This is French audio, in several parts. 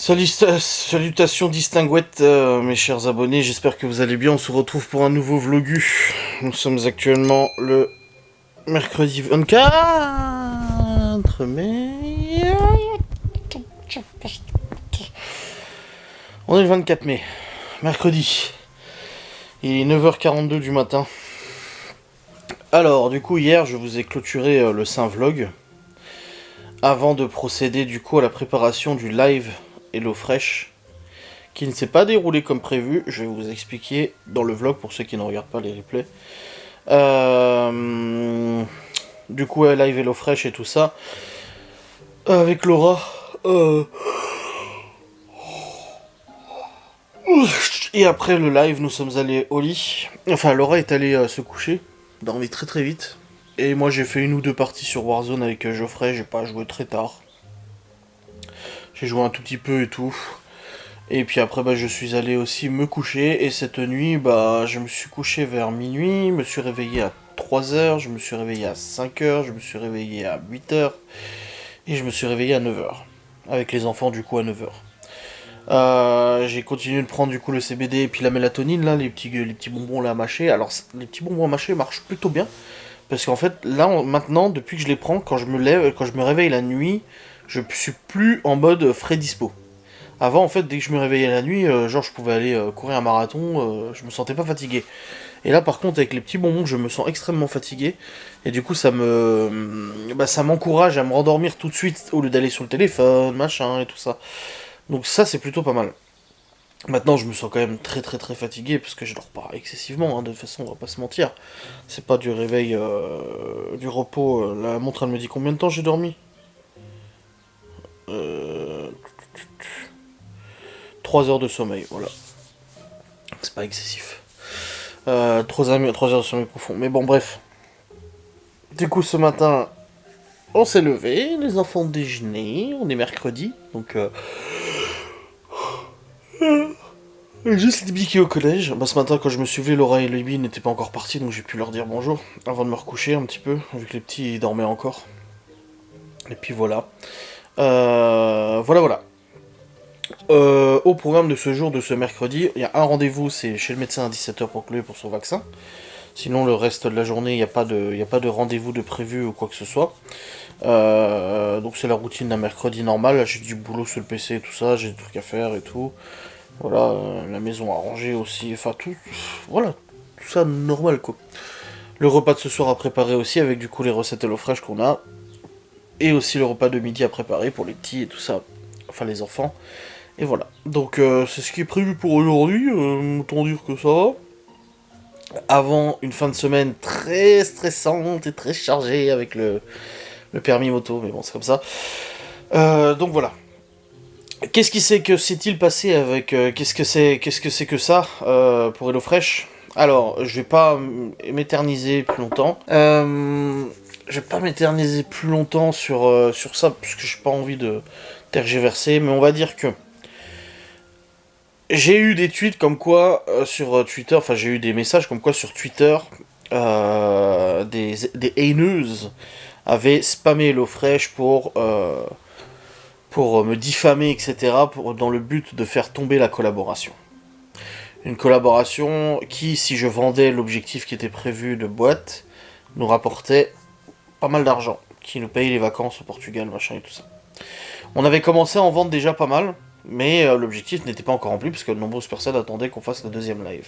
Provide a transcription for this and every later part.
Salutations distinguettes, mes chers abonnés, j'espère que vous allez bien. On se retrouve pour un nouveau vlogu. Nous sommes actuellement le mercredi 24 mai. On est le 24 mai, mercredi. Il est 9h42 du matin. Alors, du coup, hier, je vous ai clôturé le Saint Vlog. Avant de procéder, du coup, à la préparation du live HelloFresh, qui ne s'est pas déroulé comme prévu. Je vais vous expliquer dans le vlog pour ceux qui ne regardent pas les replays. Du coup, live HelloFresh et tout ça. Avec Laura. Et après le live, nous sommes allés au lit. Enfin, Laura est allée se coucher. Dormit très très vite. Et moi, j'ai fait une ou deux parties sur Warzone avec Geoffrey. J'ai pas joué très tard. J'ai joué un tout petit peu et tout. Et puis après, je suis allé aussi me coucher. Et cette nuit, je me suis couché vers minuit. Je me suis réveillé à 3h. Je me suis réveillé à 5h. Je me suis réveillé à 8h. Et je me suis réveillé à 9h. Avec les enfants, du coup, à 9h. J'ai continué de prendre, du coup, le CBD et puis la mélatonine, là, les petits bonbons là, à mâcher. Alors, les petits bonbons à mâcher marchent plutôt bien. Parce qu'en fait, là, maintenant, depuis que je les prends, quand je me réveille la nuit, je suis plus en mode frais dispo. Avant, en fait, dès que je me réveillais la nuit, genre, je pouvais aller courir un marathon, je me sentais pas fatigué. Et là, par contre, avec les petits bonbons, je me sens extrêmement fatigué. Et du coup, ça m'encourage à me rendormir tout de suite, au lieu d'aller sur le téléphone, machin, et tout ça. Donc ça, c'est plutôt pas mal. Maintenant, je me sens quand même très très très fatigué, parce que je dors pas excessivement, hein, de toute façon, on va pas se mentir. C'est pas du réveil, du repos. La montre, elle me dit combien de temps j'ai dormi. 3 heures de sommeil, voilà. C'est pas excessif. 3 heures de sommeil profond. Mais bon, bref. Du coup, ce matin, on s'est levé, les enfants ont déjeuné, on est mercredi, donc juste les qui au collège. Ce matin, quand je me suis levé, Laura et Libby n'étaient pas encore partis, donc j'ai pu leur dire bonjour, avant de me recoucher un petit peu, vu que les petits dormaient encore. Et puis voilà. Voilà. Au programme de ce jour, de ce mercredi, il y a un rendez-vous, c'est chez le médecin à 17h pour Chloé pour son vaccin. Sinon, le reste de la journée, il n'y a pas de rendez-vous de prévu ou quoi que ce soit. Donc c'est la routine d'un mercredi normal. J'ai du boulot sur le PC et tout ça, j'ai des trucs à faire et tout. Voilà, la maison à ranger aussi, enfin tout, voilà, tout ça normal quoi. Le repas de ce soir à préparer aussi avec du coup les recettes HelloFresh qu'on a. Et aussi le repas de midi à préparer pour les petits et tout ça, enfin les enfants. Et voilà, donc c'est ce qui est prévu pour aujourd'hui, autant dire que ça va. Avant une fin de semaine très stressante et très chargée avec le permis moto, mais bon c'est comme ça. Donc voilà. S'est-il passé avec qu'est-ce que c'est que ça pour HelloFresh? Alors, je vais pas m'éterniser plus longtemps. Je vais pas m'éterniser plus longtemps sur ça parce que j'ai pas envie de tergiverser, mais on va dire que j'ai eu des tweets comme quoi sur Twitter, enfin j'ai eu des messages comme quoi sur Twitter des haineuses avaient spammé HelloFresh pour me diffamer, etc., dans le but de faire tomber la collaboration. Une collaboration qui, si je vendais l'objectif qui était prévu de boîte, nous rapportait pas mal d'argent, qui nous paye les vacances au Portugal, machin et tout ça. On avait commencé à en vendre déjà pas mal, mais l'objectif n'était pas encore rempli, parce que de nombreuses personnes attendaient qu'on fasse le deuxième live.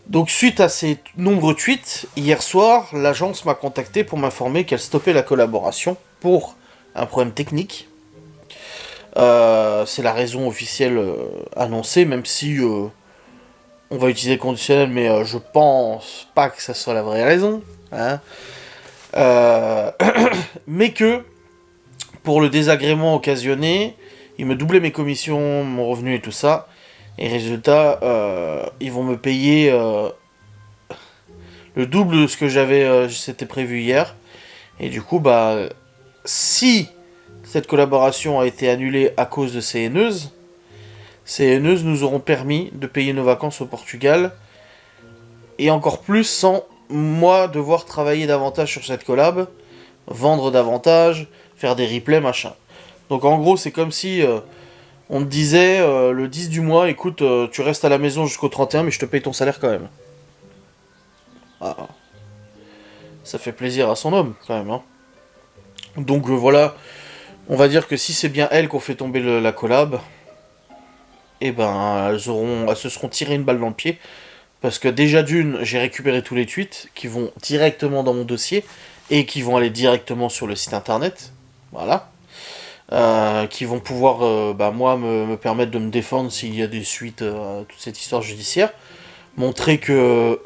Donc suite à ces nombreux tweets, hier soir, l'agence m'a contacté pour m'informer qu'elle stoppait la collaboration pour un problème technique. C'est la raison officielle annoncée, même si on va utiliser le conditionnel, mais je pense pas que ça soit la vraie raison. Hein. Mais que, pour le désagrément occasionné, ils me doublaient mes commissions, mon revenu et tout ça. Et résultat, ils vont me payer le double de ce que c'était prévu hier. Et du coup, si cette collaboration a été annulée à cause de ces haineuses nous auront permis de payer nos vacances au Portugal, et encore plus sans moi devoir travailler davantage sur cette collab, vendre davantage, faire des replays, machin. Donc en gros, c'est comme si On te disait le 10 du mois, écoute, tu restes à la maison jusqu'au 31, mais je te paye ton salaire quand même. Ah, ça fait plaisir à son homme, quand même. Hein. Donc voilà, on va dire que si c'est bien elles qui ont fait tomber la collab, eh ben elles se seront tirées une balle dans le pied. Parce que déjà d'une, j'ai récupéré tous les tweets qui vont directement dans mon dossier et qui vont aller directement sur le site internet. Voilà. Qui vont pouvoir, moi, me permettre de me défendre s'il y a des suites à toute cette histoire judiciaire. Montrer que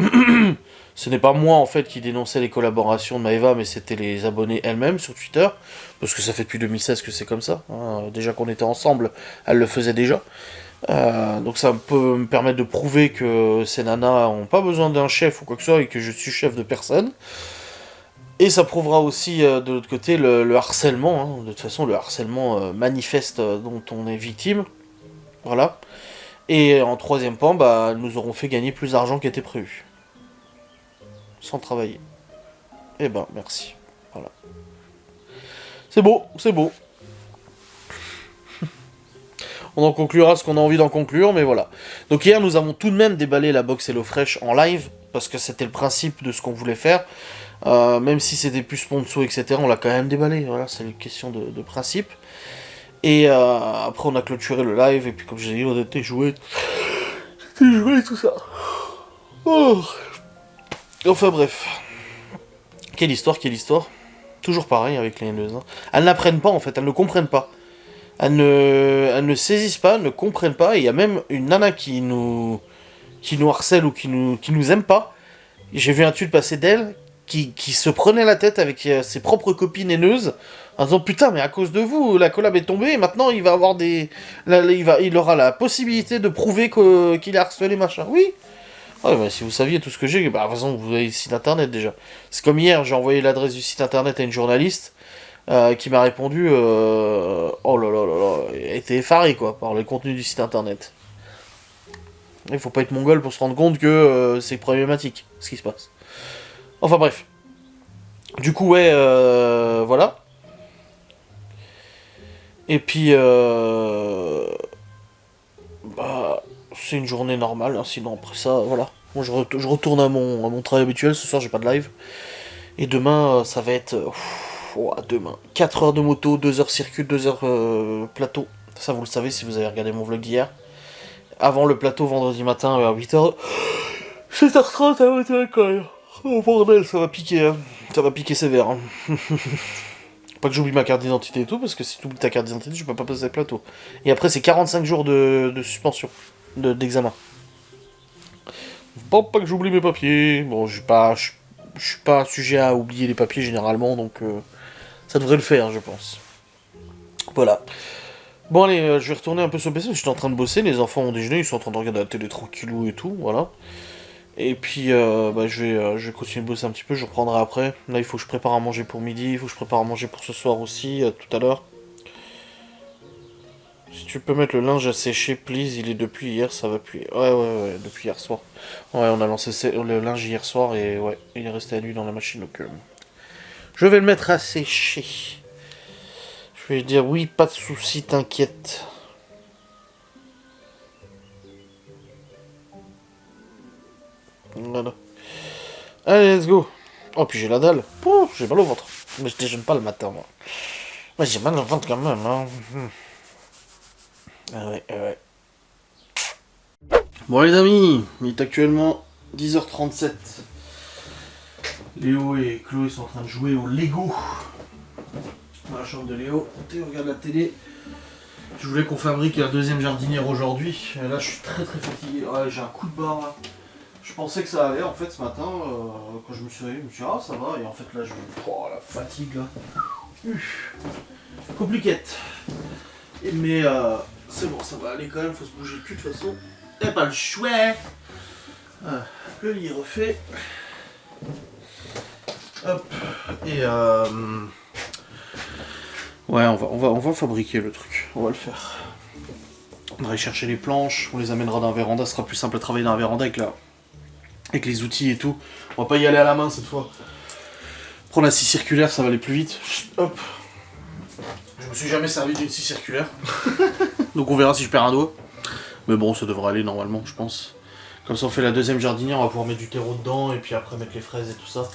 ce n'est pas moi, en fait, qui dénonçais les collaborations de Maëva, mais c'était les abonnés elles-mêmes sur Twitter. Parce que ça fait depuis 2016 que c'est comme ça. Hein. Déjà qu'on était ensemble, elles le faisaient déjà. Donc ça peut me permettre de prouver que ces nanas n'ont pas besoin d'un chef ou quoi que ce soit et que je suis chef de personne. Et ça prouvera aussi de l'autre côté le harcèlement, hein. De toute façon le harcèlement manifeste dont on est victime. Voilà. Et en troisième point, nous aurons fait gagner plus d'argent qu'était prévu. Sans travailler. Eh ben merci. Voilà. C'est beau, c'est beau. On en conclura ce qu'on a envie d'en conclure, mais voilà. Donc hier, nous avons tout de même déballé la box HelloFresh en live, parce que c'était le principe de ce qu'on voulait faire. Même si c'était plus sponsor, etc., on l'a quand même déballé. Voilà, c'est une question de principe. Et après, on a clôturé le live, et puis comme je l'ai dit, on était joué. C'était joué tout ça. Oh. Enfin bref. Quelle histoire, quelle histoire. Toujours pareil avec les haineuses. Hein. Elles n'apprennent pas en fait, elles ne comprennent pas. Elles ne saisissent pas, ne comprennent pas. Et il y a même une nana qui nous harcèle ou qui nous aime pas. J'ai vu un tweet passer d'elle qui se prenait la tête avec ses propres copines haineuses en disant putain mais à cause de vous la collab est tombée et maintenant il va avoir il aura la possibilité de prouver qu'il a harcelé machin. Oui. Ouais, bah, si vous saviez tout ce que j'ai, de toute façon vous avez le site internet déjà. C'est comme hier, j'ai envoyé l'adresse du site internet à une journaliste qui m'a répondu oh là là là là, elle était effarée quoi par le contenu du site internet. Il faut pas être mongol pour se rendre compte que c'est problématique ce qui se passe. Enfin bref. Du coup ouais voilà. Et puis c'est une journée normale, hein, sinon après ça voilà. Moi je retourne à mon travail habituel, ce soir j'ai pas de live. Et demain ça va être demain 4 heures de moto, 2 heures circuit, 2 heures plateau. Ça vous le savez si vous avez regardé mon vlog d'hier. Avant le plateau vendredi matin à 8h. 7h30 à votre école. Oh bordel, ça va piquer, hein. Ça va piquer sévère. Hein. Pas que j'oublie ma carte d'identité et tout, parce que si tu oublies ta carte d'identité, tu peux pas passer le plateau. Et après, c'est 45 jours de suspension, d'examen. Bon, pas que j'oublie mes papiers. Bon, je suis pas sujet à oublier les papiers généralement, donc ça devrait le faire, je pense. Voilà. Bon allez, je vais retourner un peu sur le PC, parce que j'étais en train de bosser, les enfants ont déjeuné, ils sont en train de regarder la télé tranquillou et tout, voilà. Et puis je vais continuer de bosser un petit peu, je reprendrai après. Là il faut que je prépare à manger pour midi, il faut que je prépare à manger pour ce soir aussi, tout à l'heure. Si tu peux mettre le linge à sécher, please, il est depuis hier, ça va plus. Ouais, depuis hier soir. Ouais, on a lancé le linge hier soir et ouais, il est resté à nuit dans la machine, donc je vais le mettre à sécher. Je vais dire oui, pas de soucis, t'inquiète. Voilà. Allez, let's go. Oh, puis j'ai la dalle. Pouh, j'ai mal au ventre. Mais je déjeune pas le matin, moi. Ouais, j'ai mal au ventre quand même, hein. Ah ouais, ah ouais. Bon, les amis, il est actuellement 10h37. Léo et Chloé sont en train de jouer au Lego. Dans la chambre de Léo. Théo regarde la télé. Je voulais qu'on fabrique un deuxième jardinière aujourd'hui. Et là, je suis très très fatigué. Ouais, j'ai un coup de barre là. Je pensais que ça allait en fait ce matin. Quand je me suis réveillé, je me suis dit, ah ça va. Et en fait, là, oh la fatigue là. Compliquette. Mais c'est bon, ça va aller quand même. Faut se bouger le cul de toute façon. T'as pas le choix. Le lit est refait. Hop. Et ouais, on va fabriquer le truc. On va le faire. On va aller chercher les planches. On les amènera dans la véranda. Ce sera plus simple à travailler dans la véranda avec les outils et tout. On va pas y aller à la main cette fois. Prendre la scie circulaire, ça va aller plus vite. Hop. Je me suis jamais servi d'une scie circulaire. Donc on verra si je perds un doigt. Mais bon, ça devrait aller normalement, je pense. Comme ça on fait la deuxième jardinière, on va pouvoir mettre du terreau dedans et puis après mettre les fraises et tout ça.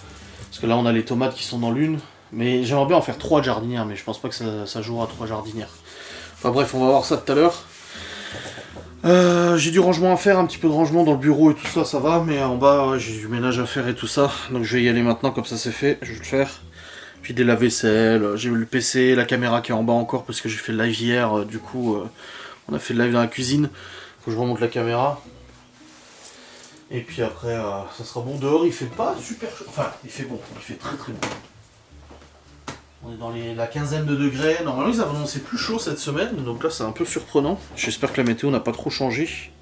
Parce que là on a les tomates qui sont dans l'une. Mais j'aimerais bien en faire 3 jardinières, mais je pense pas que ça jouera à 3 jardinières. Enfin bref, on va voir ça tout à l'heure. J'ai du rangement à faire, un petit peu de rangement dans le bureau et tout ça, ça va. Mais en bas, ouais, j'ai du ménage à faire et tout ça. Donc je vais y aller maintenant, comme ça c'est fait, je vais le faire. Puis des lave-vaisselle, j'ai le PC, la caméra qui est en bas encore parce que j'ai fait le live hier, du coup on a fait le live dans la cuisine. Faut que je remonte la caméra. Et puis après, ça sera bon. Dehors, il fait pas super chaud. Enfin, il fait bon, il fait très très bon. On est dans la quinzaine de degrés. Normalement, ils avaient annoncé plus chaud cette semaine, donc là, c'est un peu surprenant. J'espère que la météo n'a pas trop changé.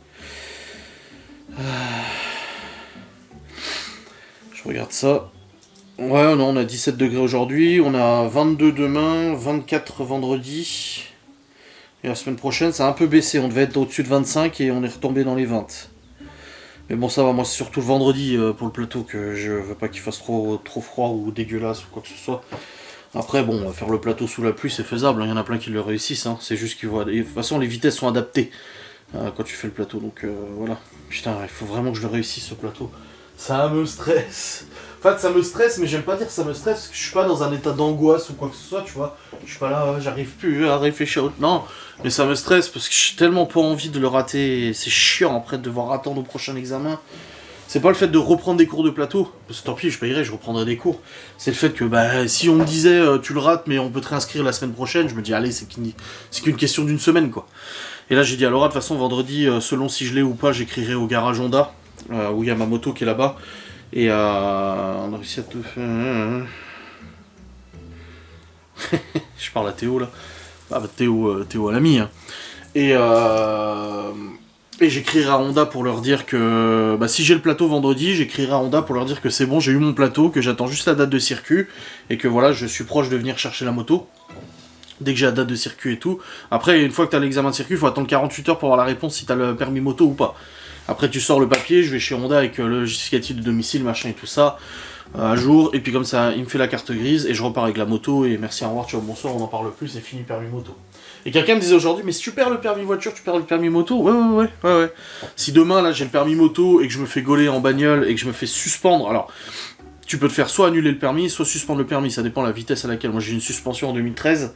Je regarde ça. Ouais, non, on a 17 degrés aujourd'hui. On a 22 demain, 24 vendredi. Et la semaine prochaine, ça a un peu baissé. On devait être au-dessus de 25 et on est retombé dans les 20. Mais bon, ça va, moi c'est surtout le vendredi pour le plateau que je veux pas qu'il fasse trop froid ou dégueulasse ou quoi que ce soit. Après, bon, faire le plateau sous la pluie c'est faisable, il y en a plein qui le réussissent, hein. C'est juste qu'ils voient. De toute façon, les vitesses sont adaptées quand tu fais le plateau, donc voilà. Putain, il faut vraiment que je le réussisse ce plateau. Ça me stresse. En fait, ça me stresse, mais j'aime pas dire que ça me stresse parce que je suis pas dans un état d'angoisse ou quoi que ce soit, tu vois. Je suis pas là, j'arrive plus à réfléchir à autre. Non, mais ça me stresse parce que j'ai tellement pas envie de le rater. C'est chiant après de devoir attendre au prochain examen. C'est pas le fait de reprendre des cours de plateau, parce que tant pis, je payerai, je reprendrai des cours. C'est le fait que, bah, si on me disait tu le rates, mais on peut te réinscrire la semaine prochaine, je me dis, allez, c'est qu'une question d'une semaine, quoi. Et là, j'ai dit à Laura, de toute façon, vendredi, selon si je l'ai ou pas, j'écrirai au garage Honda, où il y a ma moto qui est là-bas. Et on a réussi à tout faire. Je parle à Théo, là. Ah, bah, Théo à l'ami, hein. Et j'écrirai à Honda pour leur dire que bah, si j'ai le plateau vendredi, j'écrirai à Honda pour leur dire que c'est bon, j'ai eu mon plateau, que j'attends juste la date de circuit et que voilà, je suis proche de venir chercher la moto. Dès que j'ai la date de circuit et tout. Après, une fois que tu as l'examen de circuit, il faut attendre 48 heures pour avoir la réponse si tu as le permis moto ou pas. Après, tu sors le papier, je vais chez Honda avec le justificatif de domicile, machin et tout ça, à jour. Et puis comme ça, il me fait la carte grise et je repars avec la moto. Et merci, au revoir, tu vois, bonsoir, on n'en parle plus, c'est fini, permis moto. Et quelqu'un me disait aujourd'hui, mais si tu perds le permis voiture, tu perds le permis moto. Ouais. Si demain, là, j'ai le permis moto et que je me fais gauler en bagnole et que je me fais suspendre, alors, tu peux te faire soit annuler le permis, soit suspendre le permis, ça dépend de la vitesse à laquelle. Moi, j'ai eu une suspension en 2013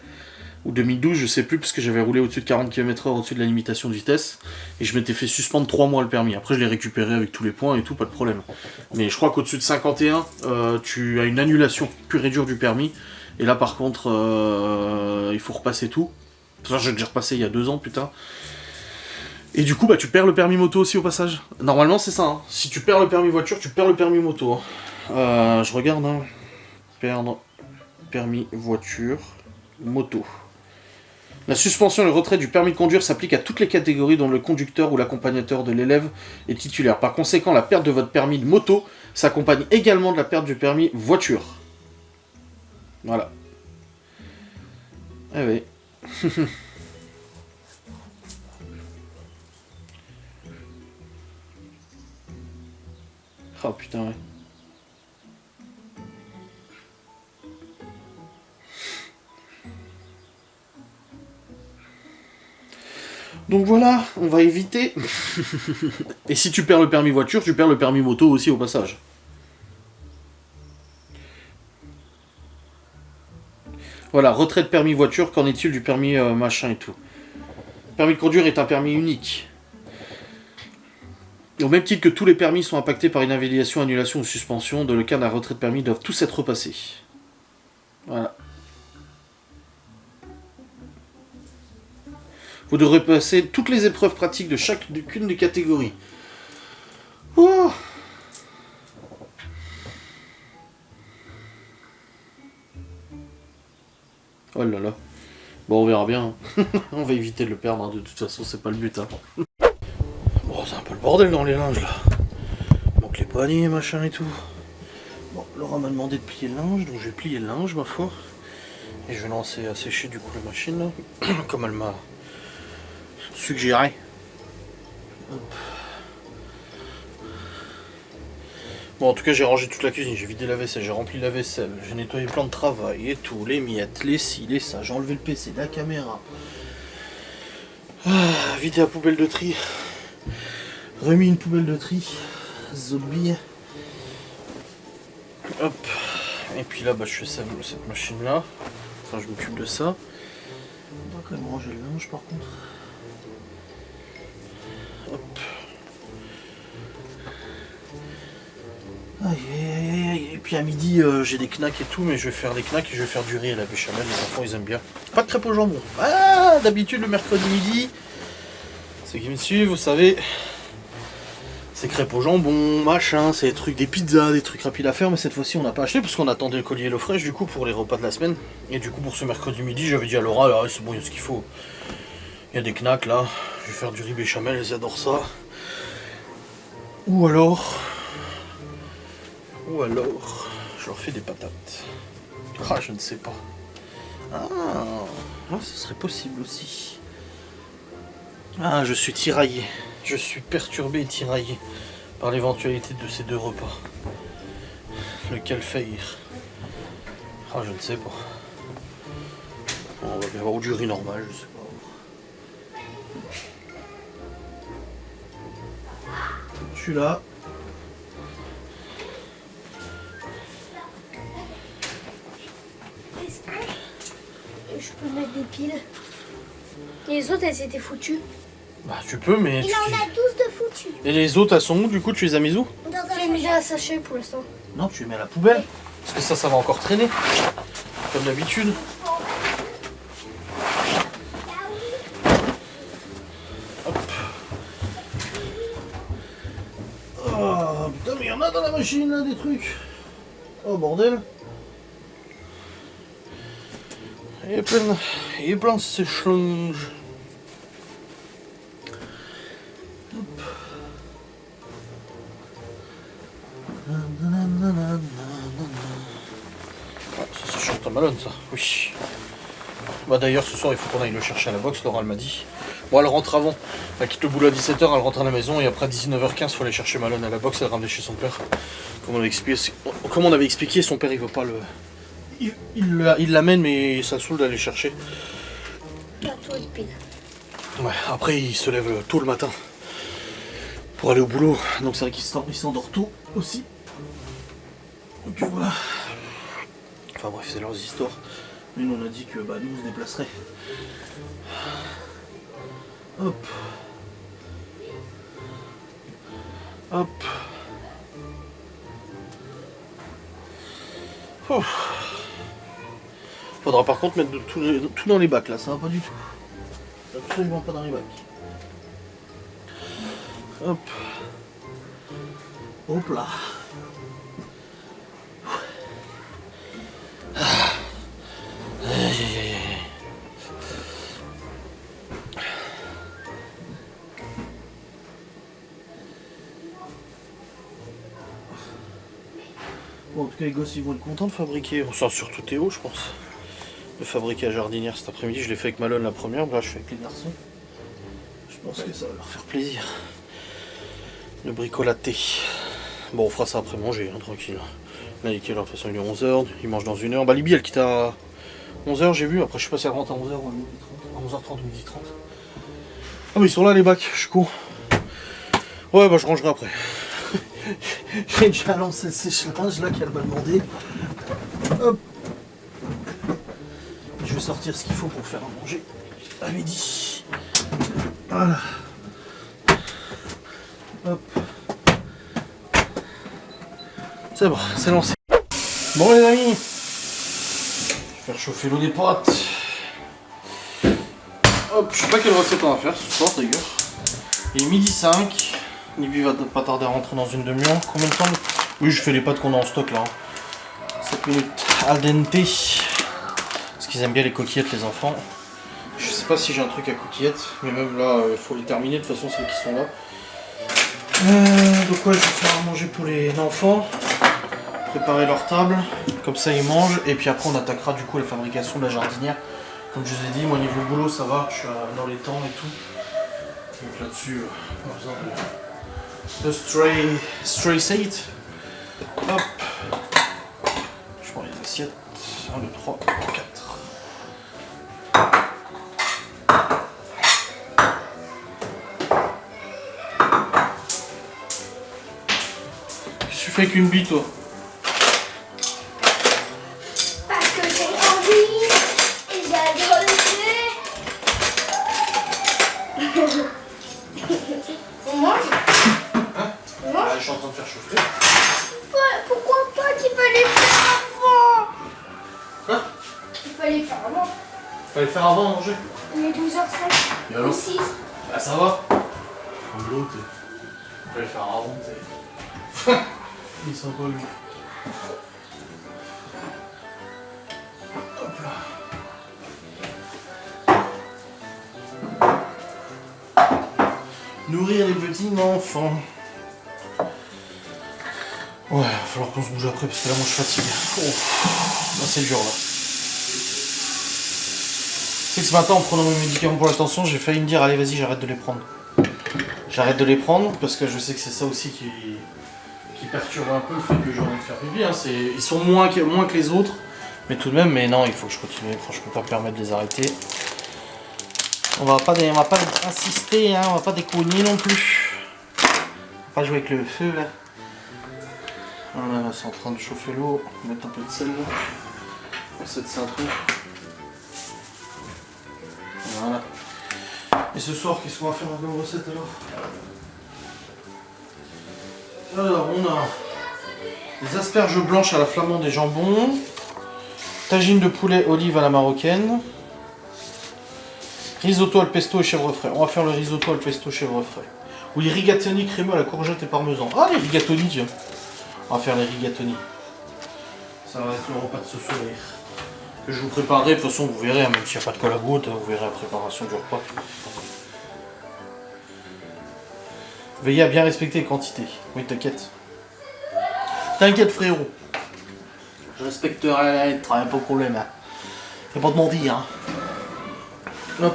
ou 2012, je sais plus, parce que j'avais roulé au-dessus de 40 km/h au-dessus de la limitation de vitesse, et je m'étais fait suspendre 3 mois le permis. Après, je l'ai récupéré avec tous les points et tout, pas de problème. Mais je crois qu'au-dessus de 51, tu as une annulation pure et dure du permis, et là, par contre, il faut repasser tout. Ça, j'ai déjà repassé il y a 2 ans, putain. Et du coup, bah, tu perds le permis moto aussi au passage. Normalement, c'est ça, hein. Si tu perds le permis voiture, tu perds le permis moto, hein. Je regarde, hein. Perdre permis voiture, moto. La suspension et le retrait du permis de conduire s'applique à toutes les catégories dont le conducteur ou l'accompagnateur de l'élève est titulaire. Par conséquent, la perte de votre permis de moto s'accompagne également de la perte du permis voiture. Voilà. Ah oui. Oh putain, ouais. Donc voilà, on va éviter. Et si tu perds le permis voiture, tu perds le permis moto aussi au passage. Voilà, retrait de permis voiture, qu'en est-il du permis machin et tout. Le permis de conduire est un permis unique. Au même titre que tous les permis sont impactés par une invalidation, annulation ou suspension, dans le cas d'un retrait de permis, ils doivent tous être repassés. Voilà. Vous devrez passer toutes les épreuves pratiques de chacune des catégories. Oh, oh là là. Bon, on verra bien. On va éviter de le perdre, hein. De toute façon, c'est pas le but. Hein. Bon, c'est un peu le bordel dans les linges, là. Il manque les poignées, machin et tout. Bon, Laura m'a demandé de plier le linge, donc je vais plier le linge, ma foi. Et je vais lancer à sécher, du coup, la machine, là. Comme elle m'a suggéré. Hop. Bon, en tout cas, j'ai rangé toute la cuisine, j'ai vidé la vaisselle, j'ai rempli la vaisselle, j'ai nettoyé plein de travail et tout, les miettes, les ci, les ça, j'ai enlevé le PC, la caméra. Vider la poubelle de tri. Remis une poubelle de tri. Zombie. Hop. Et puis là, bah, je fais cette machine là. Enfin, je m'occupe de ça. On doit quand même ranger le linge par contre. Hop. Aïe aïe aïe. Et puis à midi, j'ai des knacks et tout, mais je vais faire des knacks et je vais faire du riz à la béchamel. Les enfants, ils aiment bien. Pas de crêpes au jambon. Ah, d'habitude, le mercredi midi, ceux qui me suivent, vous savez, c'est crêpes au jambon, machin, c'est des trucs, des pizzas, des trucs rapides à faire, mais cette fois-ci, on n'a pas acheté parce qu'on attendait le collier HelloFresh du coup pour les repas de la semaine. Et du coup, pour ce mercredi midi, j'avais dit à Laura, là, c'est bon, il y a ce qu'il faut. Il y a des knacks là, je vais faire du riz béchamel, ils adorent ça. Ou alors, je leur fais des patates. Ah, je ne sais pas. Ah, ce serait possible aussi. Ah, je suis tiraillé. Je suis perturbé et tiraillé par l'éventualité de ces deux repas. Lequel faire? Ah, je ne sais pas. On va bien avoir du riz normal, je sais pas. Je suis là. Est-ce que je peux mettre des piles? Et les autres, elles étaient foutues. Bah tu peux, mais... Il en a 12 de foutues. Et les autres, elles sont où du coup? Tu les as mis où? Je les ai mis dans un sachet pour l'instant. Non, tu les mets à la poubelle. Parce que ça va encore traîner. Comme d'habitude. Hop. Oh putain, mais il y en a dans la machine là, des trucs. Oh bordel. Il y a plein de sèche-linge. Ça c'est Chantal Malone ça, oui. Bah d'ailleurs ce soir il faut qu'on aille le chercher à la boxe, Laura elle m'a dit. Bon elle rentre avant, elle quitte le boulot à 17h, elle rentre à la maison et après 19h15 il faut aller chercher Malone à la boxe, elle ramener chez son père. Comme on avait expliqué, son père il veut pas le... Il l'amène mais ça saoule d'aller chercher. Ouais, après il se lève tôt le matin pour aller au boulot, donc c'est vrai qu'il s'endort tôt aussi. Donc voilà. Enfin bref, c'est leurs histoires. Mais nous on a dit que bah, nous on se déplacerait. Hop. Hop. Oh. Faudra par contre mettre tout dans les bacs là, ça va pas du tout. Absolument pas dans les bacs. Hop. Hop là. Bon, en tout cas, les gosses ils vont être contents de fabriquer. On sort surtout Théo, je pense. De fabriquer la jardinière cet après-midi. Je l'ai fait avec Malone la première, là je fais avec les garçons. Je pense que ça va leur faire plaisir. Le bricolaté. Bon, on fera ça après manger, hein, tranquille. Là, il est quelle heure? De toute façon, il est 11h. Il mange dans une heure. Bah, Libye, elle quitte à 11h, j'ai vu. Après, je sais pas si elle rentre à 11h ou à 11h30 ou 12h30. Ah, mais ils sont là, les bacs. Je suis con. Ouais, bah, je rangerai après. J'ai déjà lancé le sèche-linge là qu'elle m'a demandé. Hop. Je vais sortir ce qu'il faut pour faire à manger à midi. Voilà. Hop. C'est bon, c'est lancé. Bon les amis, je vais faire chauffer l'eau des pâtes. Hop, je sais pas quelle recette on va faire ce soir d'ailleurs. Il est midi 5. Libby va pas tarder à rentrer dans une demi-heure. Combien de temps? Oui, je fais les pâtes qu'on a en stock là. 7 minutes al dente. Parce qu'ils aiment bien les coquillettes les enfants. Je sais pas si j'ai un truc à coquillettes. Mais même là, il faut les terminer. De toute façon, celles qui sont là. Donc ouais, je vais faire à manger pour les enfants. Préparer leur table. Comme ça, ils mangent. Et puis après, on attaquera du coup la fabrication de la jardinière. Comme je vous ai dit, moi niveau boulot, ça va. Je suis dans les temps et tout. Donc là-dessus, pas besoin de stray sate. Hop. Je prends les assiettes. 1, 2, 3, 4. tu fais qu'une bille, toi? Parce que j'ai envie et j'adore le faire. On mange? Hein? On mange? Je suis en train de faire chauffer. Pourquoi pas qu'il fallait faire avant? Quoi? Il fallait faire avant. Fallait faire avant à manger. Il est 12h05. Et alors? 6. Bah ça va. En gros, fallait faire avant, t'es. Il est sympa lui. Hop là. Nourrir les petits enfants. Ouais, il va falloir qu'on se bouge après parce que là moi je suis fatigué. Oh. Là c'est dur là. C'est que ce matin en prenant mes médicaments pour la tension, j'ai failli me dire allez vas-y j'arrête de les prendre. J'arrête de les prendre parce que je sais que c'est ça aussi qui perturbe un peu le fait que j'ai envie de faire pipi. Hein. Ils sont moins que les autres, mais tout de même, mais non, il faut que je continue. Franchement, je peux pas me permettre de les arrêter. On va pas insister, hein. On va pas décogner non plus. On va pas jouer avec le feu là. Voilà, là c'est en train de chauffer l'eau. On va mettre un peu de sel là. Pour cette ceinture. Voilà. Et ce soir, qu'est-ce qu'on va faire comme recette alors? Alors, on a des asperges blanches à la flamande et jambon, tagine de poulet olive à la marocaine, risotto al pesto et chèvre frais. On va faire le risotto al pesto chèvre frais. Ou les rigatoni crémeux à la courgette et parmesan. Ah, les rigatoni, tiens. On va faire les rigatoni. Ça va être le repas de ce soir. Que je vous préparerai, de toute façon, vous verrez, hein, même s'il n'y a pas de colle à goutte, vous verrez la préparation du repas. Veillez à bien respecter les quantités. Oui, t'inquiète. T'inquiète, frérot. Je respecterai, pas de problème. Hein. Y'a pas de mentir. Hein. Hop.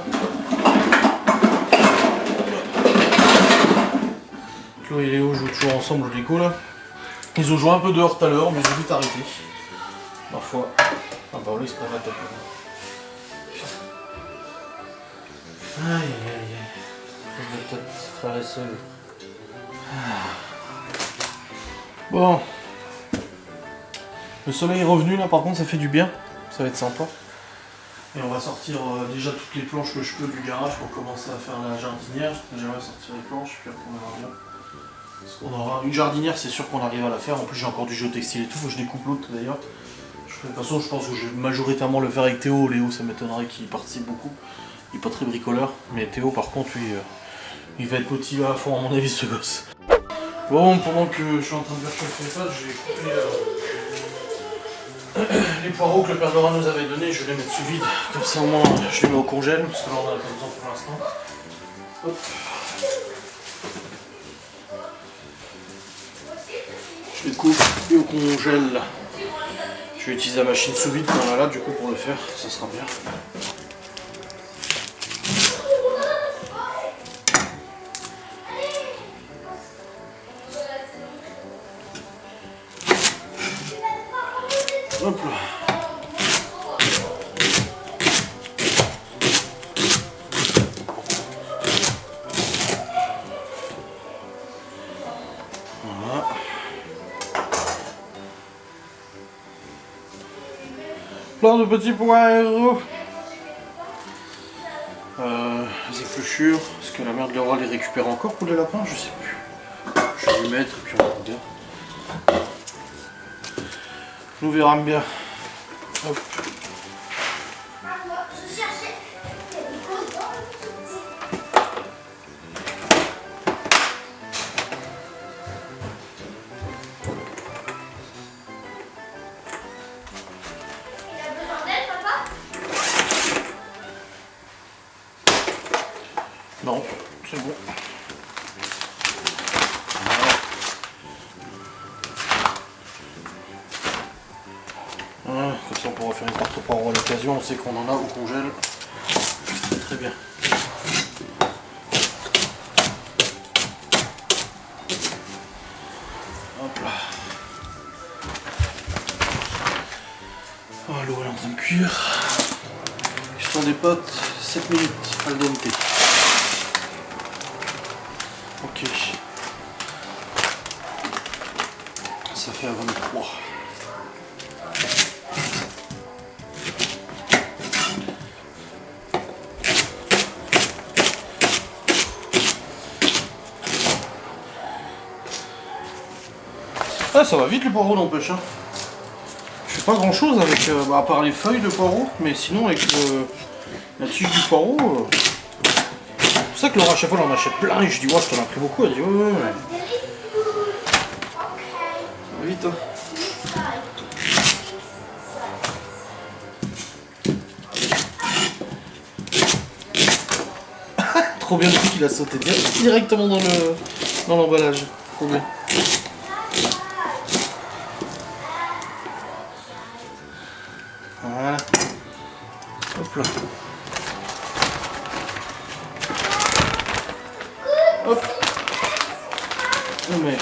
Chloé et Léo jouent toujours ensemble au Lego là. Ils ont joué un peu dehors tout à l'heure, mais j'ai vite arrêté. Parfois. Ah bah là, ils se prennent la tête. Aïe aïe aïe. Tête, frère et sœur. Bon. Le soleil est revenu là, par contre, ça fait du bien. Ça va être sympa. Et on va sortir déjà toutes les planches que je peux du garage pour commencer à faire la jardinière. J'aimerais sortir les planches, puis après on verra bien. Parce qu'on aura une jardinière, c'est sûr qu'on arrive à la faire. En plus, j'ai encore du géotextile et tout. Faut que je découpe l'autre d'ailleurs. De toute façon, je pense que je vais majoritairement le faire avec Théo. Léo, ça m'étonnerait qu'il participe beaucoup. Il est pas très bricoleur. Mais Théo, par contre, lui, il va être motivé à fond, à mon avis, ce gosse. Bon, pendant que je suis en train de faire chauffer les pâtes, je vais couper les poireaux que le Père Laurent nous avait donnés. Je vais les mettre sous vide. Comme ça, au moins, je les mets au congèle. Parce que là, on en a pas besoin pour l'instant. Hop. Je les coupe et au congèle. Je vais utiliser la machine sous vide qu'on a là, du coup, pour le faire. Ça sera bien. Hop là. Voilà. Plein de petits poireaux. Les épluchures. Est-ce que la mère de Laura les récupère encore pour les lapins? Je sais plus. Je vais les mettre et puis on verra bien. Nous verrons bien. Hop. Non, c'est bon. Voilà, comme ça on pourra faire une tarte aux poireaux à l'occasion, on sait qu'on en a au congèle. C'est très bien. Hop là. Oh, l'eau est en train de cuire. Cuisson des pâtes, 7 minutes al dente. Ok. ça fait à 23. Ah, ça va vite les poireaux, n'empêche. Hein. Je fais pas grand chose avec, à part les feuilles de poireaux, mais sinon avec la tige du poireau. C'est pour ça que Laura, à chaque fois, elle en achète plein et je dis, ouais, je t'en ai pris beaucoup. Elle dit, ouais. Ça va vite, hein. Trop bien le truc, il a sauté directement dans l'emballage. Trop bien. Voilà. Hop là. Hop. On met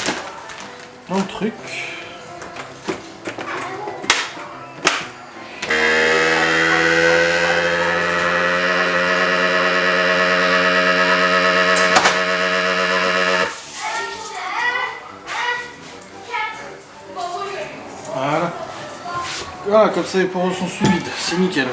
dans le truc. Voilà. Voilà, comme ça les poireaux sont sous vide, c'est nickel.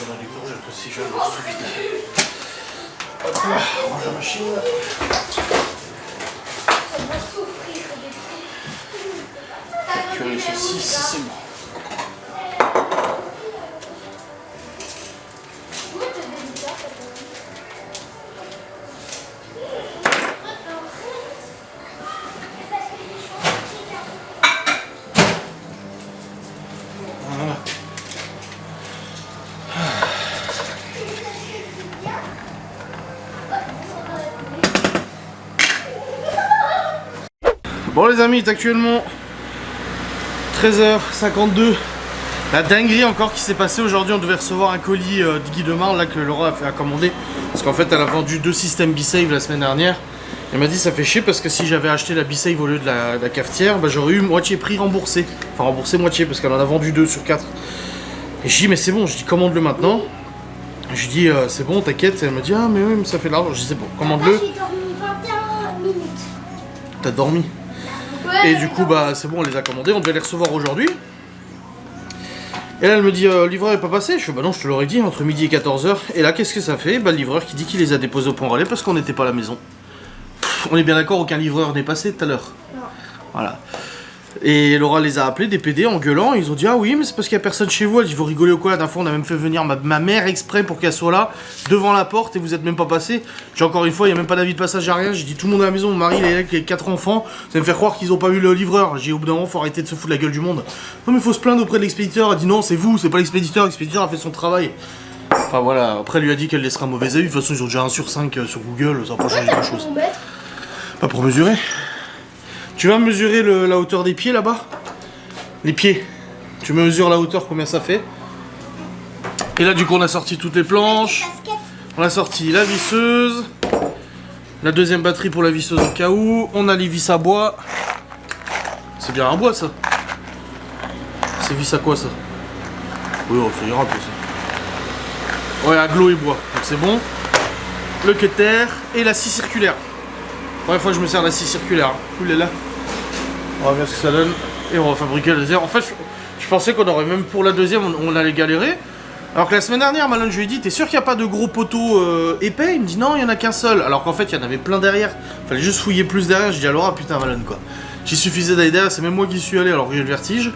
On a les courgettes aussi, je vais le voir sous vide. Hop là, on range la machine. Cuire les saucisses, c'est bon. Voilà. Bon les amis, il est actuellement 13h52. La dinguerie encore qui s'est passée aujourd'hui, on devait recevoir un colis de Guy Demar là que Laura a commandé. Parce qu'en fait elle a vendu 2 systèmes B-Save la semaine dernière. Elle m'a dit ça fait chier parce que si j'avais acheté la B-Save au lieu de la cafetière, bah, j'aurais eu moitié prix remboursé. Enfin remboursé moitié parce qu'elle en a vendu 2 sur 4. Et je dis mais c'est bon, je dis commande-le maintenant. Je dis c'est bon t'inquiète, elle me dit ah mais oui mais ça fait de l'argent. Je dis c'est bon, commande-le. J'ai dormi 21 minutes. T'as dormi. Et du coup, bah c'est bon, on les a commandés, on devait les recevoir aujourd'hui. Et là, elle me dit, le livreur est pas passé. Je fais, bah non, je te l'aurais dit, entre midi et 14h. Et là, qu'est-ce que ça fait? Bah le livreur qui dit qu'il les a déposés au point relais parce qu'on n'était pas à la maison. On est bien d'accord, aucun livreur n'est passé tout à l'heure. Non. Voilà. Et Laura les a appelés, des PD, en gueulant. Ils ont dit, ah oui, mais c'est parce qu'il n'y a personne chez vous. Elle dit, vous rigolez ou quoi? La dernière fois, on a même fait venir ma mère exprès pour qu'elle soit là, devant la porte, et vous êtes même pas passé. J'ai encore une fois, il n'y a même pas d'avis de passage à rien. J'ai dit, tout le monde à la maison, mon mari, il est là avec les 4 enfants. Ça va me faire croire qu'ils ont pas vu le livreur. J'ai dit, au bout d'un moment, faut arrêter de se foutre la gueule du monde. Non, mais faut se plaindre auprès de l'expéditeur. Elle dit, non, c'est vous, c'est pas l'expéditeur. L'expéditeur a fait son travail. Enfin voilà, après, elle lui a dit qu'elle laissera un mauvais avis. De toute façon, ils ont déjà 1 sur 5 sur Google, ça va pas changer grand chose. Pas pour mesurer. Tu vas mesurer la hauteur des pieds là-bas? Les pieds. Tu mesures la hauteur, combien ça fait. Et là, du coup, on a sorti toutes les planches. On a sorti la visseuse. La deuxième batterie pour la visseuse au cas où. On a les vis à bois. C'est bien un bois, ça. C'est vis à quoi, ça? Oui, oh, ça ira, tout ça. Ouais, aglo et bois. Donc c'est bon. Le cutter et la scie circulaire. Première fois que je me sers de la scie circulaire. Oulala. On va voir ce que ça donne. Et on va fabriquer la deuxième. En fait, je pensais qu'on aurait même pour la deuxième, on allait galérer. Alors que la semaine dernière, Malone, je lui ai dit, t'es sûr qu'il n'y a pas de gros poteaux épais? Il me dit non, il n'y en a qu'un seul. Alors qu'en fait, il y en avait plein derrière. Fallait juste fouiller plus derrière. J'ai dit à Laura, putain, Malone, quoi. J'y suffisait d'aller derrière, c'est même moi qui suis allé alors que j'ai le vertige.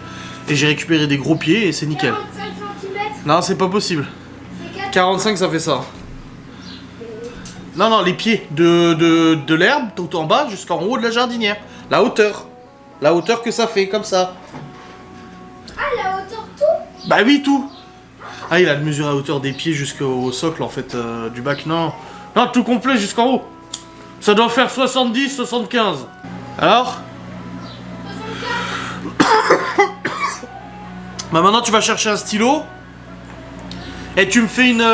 Et j'ai récupéré des gros pieds et c'est nickel. 45 cm. Non, c'est pas possible. 45, ça fait ça. Non, non, les pieds de l'herbe, tout en bas jusqu'en haut de la jardinière. La hauteur. La hauteur que ça fait, comme ça. Ah, la hauteur tout? Bah oui, tout. Ah, il a mesuré la hauteur des pieds jusqu'au socle, en fait, du bac. Non, non, tout complet jusqu'en haut. Ça doit faire 70, 75. Alors? 75. Bah maintenant, tu vas chercher un stylo. Et tu me fais une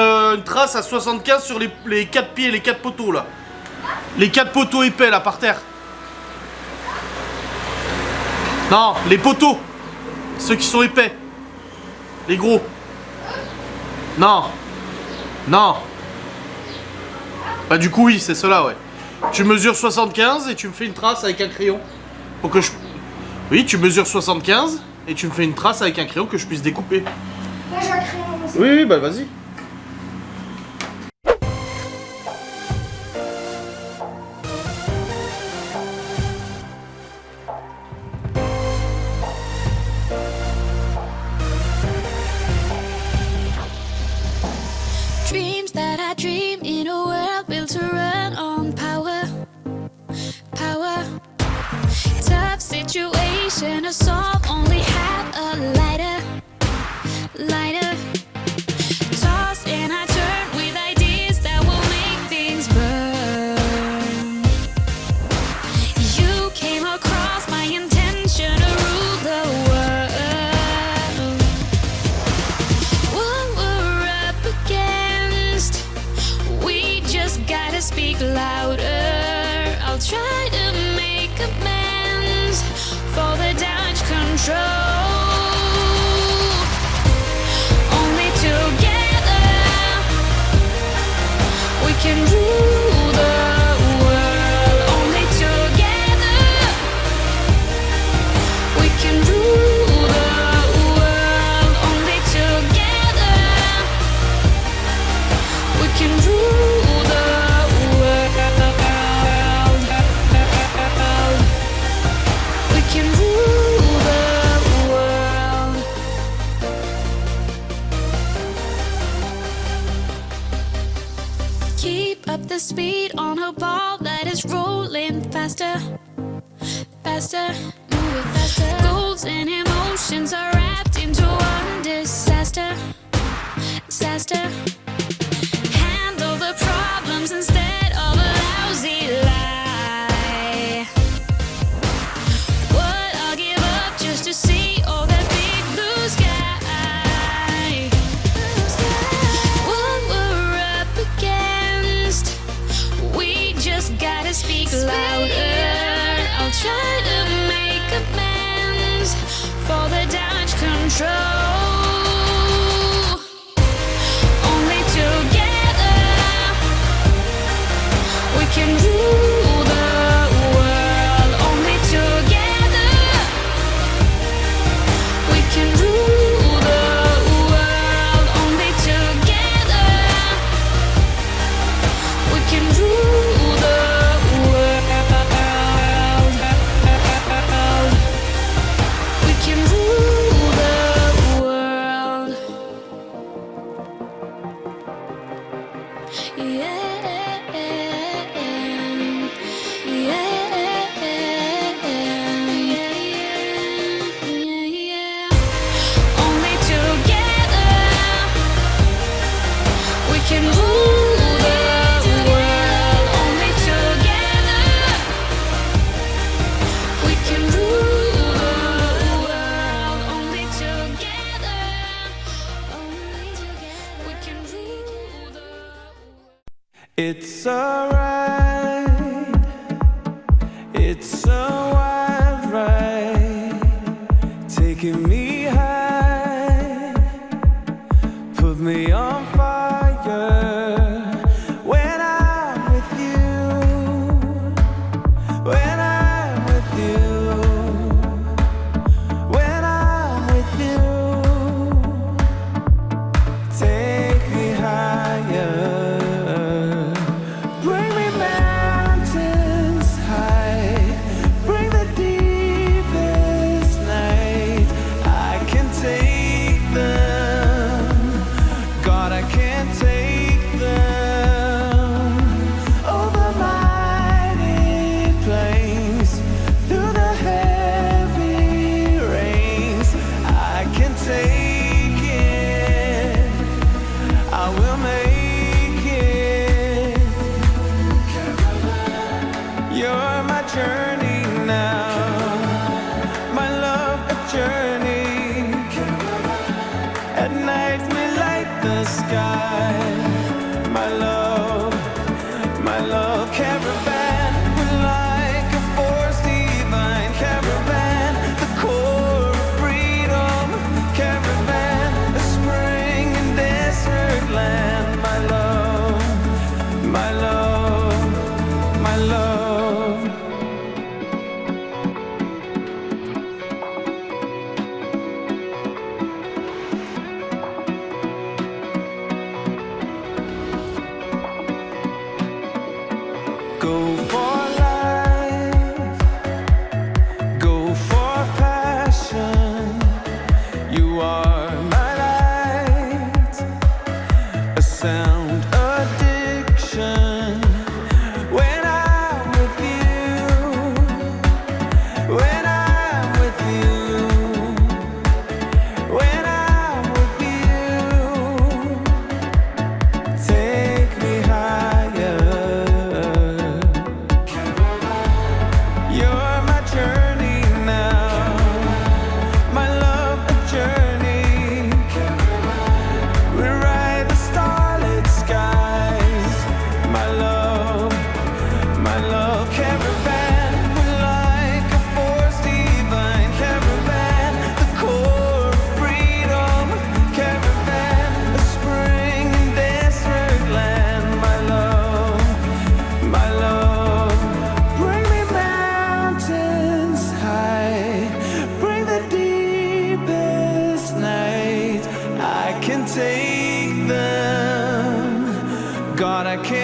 trace à 75 sur les 4 pieds, les 4 poteaux, là. Les 4 poteaux épais, là, par terre. Non, les poteaux. Ceux qui sont épais. Les gros. Non. Non. Bah du coup oui, c'est cela, ouais. Tu mesures 75 et tu me fais une trace avec un crayon. Pour que je... Oui, tu mesures 75 et tu me fais une trace avec un crayon que je puisse découper. Moi j'ai un crayon aussi. Oui, oui, bah vas-y. Dreams that I dream in a world built to run on power. Tough situation to solve, only have a lighter. Toss and I turn with ideas that will make things burn. You came across my intention to rule the world. What we're up against, we just gotta speak louder. I'll try to make amends for the damage control. Only together we can rule the world. Only together we can rule the world. Only together we can rule the world. We can rule the world. Keep up the speed on a ball that is rolling faster. Move it faster. Goals and emotions are wrapped into one disaster. Handle the problems instead of a lousy lie. What I'll give up just to see all that big blue sky. What we're up against, we just gotta speak louder. I'll try to make amends for the damage control. Only together we can rule the world. Only together we can rule the world. Only together we can rule the world. We can rule the world. Only together we can rule the world. Only together we can rule the world. Only together we can rule the world. It's alright, it's a wild ride, taking me high, put me on fire. When I'm with you, when I'm with you, when I'm with you, take me higher. Bring me mountains high,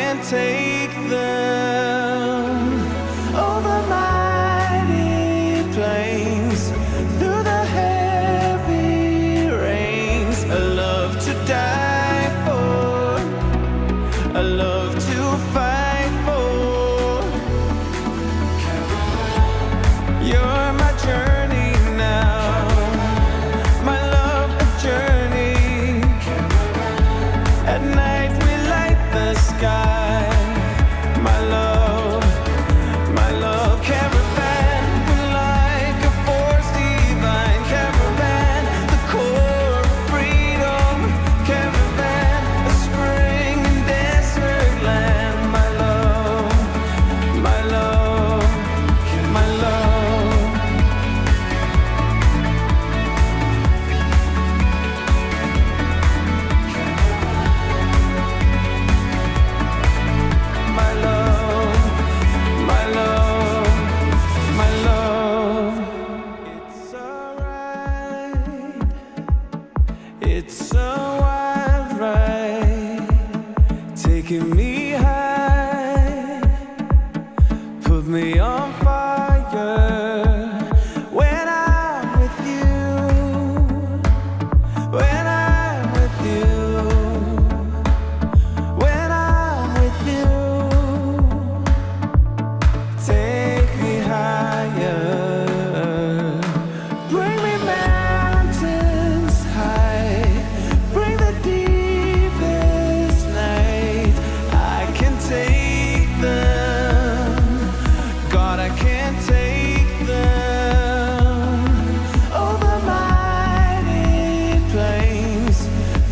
can't take them. Over mighty plains, through the heavy rains, a love to die for, a love to fight for. You're my journey now, my love, a journey. At night we light the sky, my love, caravan. We're like a force divine, caravan, the core of freedom, caravan, a spring and desert land, my love, my love, my love. My love, my love, my love. It's alright. It's a wild ride, taking me high, put me on fire. When I'm with you, when I'm with you. When I'm with you, take me higher, bring me mountains high, bring the deepest night. I can take them, God, I can't take them. Over mighty plains,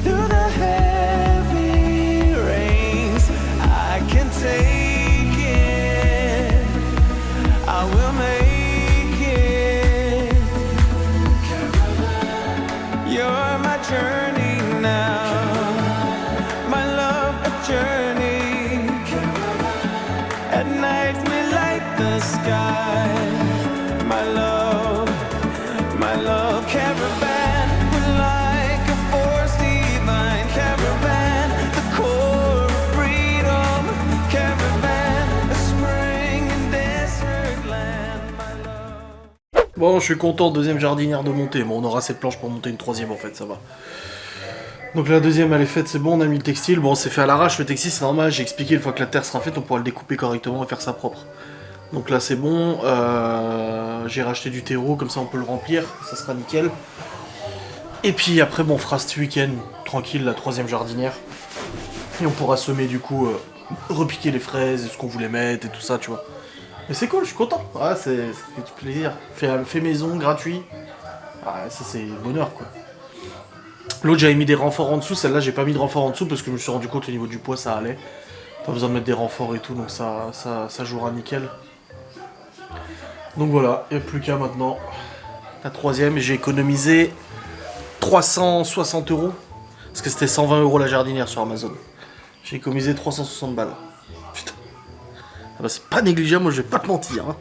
through the heavy rains, I can take it, I will make it. You're my journey now, my love, a journey. At night we light the sky, my love, caravan. We're like a force divine, caravan, the core of freedom, caravan, a spring and desert land, my love. Bon, je suis content, deuxième jardinière de monter. Bon, on aura cette planche pour monter une troisième en fait, ça va. Donc la deuxième elle est faite, c'est bon, on a mis le textile. Bon, c'est fait à l'arrache, le textile c'est normal, j'ai expliqué, une fois que la terre sera faite, on pourra le découper correctement et faire ça propre. Donc là c'est bon, j'ai racheté du terreau, comme ça on peut le remplir, ça sera nickel. Et puis après, bon, on fera ce week-end, tranquille, la troisième jardinière. Et on pourra semer du coup, repiquer les fraises, ce qu'on voulait mettre et tout ça, tu vois. Mais c'est cool, je suis content. Ouais, ça fait du plaisir. Fait maison, gratuit. Ouais, ça c'est bonheur quoi. L'autre j'avais mis des renforts en dessous, celle-là j'ai pas mis de renforts en dessous parce que je me suis rendu compte au niveau du poids ça allait. Pas besoin de mettre des renforts et tout, donc ça jouera nickel. Donc voilà, il n'y a plus qu'à maintenant. La troisième, j'ai économisé 360 €. Parce que c'était 120 € la jardinière sur Amazon. J'ai économisé 360 balles. Putain. Ah bah c'est pas négligeable, moi je vais pas te mentir. Hein.